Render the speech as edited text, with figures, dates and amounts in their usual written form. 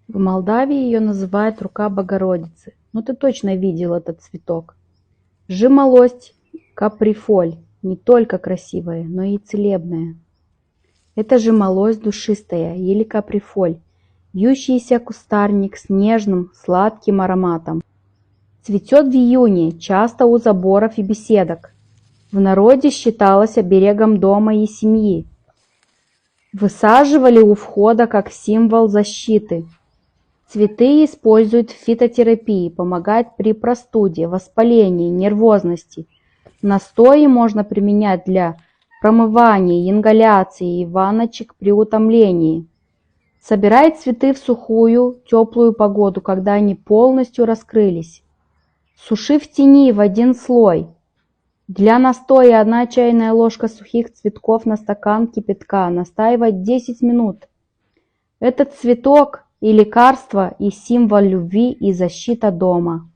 В Молдавии ее называют рука Богородицы. Ну ты точно видел этот цветок. Жимолость каприфоль не только красивая, но и целебная. Это жимолость душистая или каприфоль, вьющийся кустарник с нежным сладким ароматом. Цветет в июне, часто у заборов и беседок. В народе считалось оберегом дома и семьи. Высаживали у входа как символ защиты. Цветы используют в фитотерапии, помогают при простуде, воспалении, нервозности. Настои можно применять для промывания, ингаляции и ванночек при утомлении. Собирай цветы в сухую, теплую погоду, когда они полностью раскрылись. Суши в тени в один слой. Для настоя 1 чайная ложка сухих цветков на стакан кипятка. Настаивать 10 минут. Этот цветок и лекарство, и символ любви, и защита дома.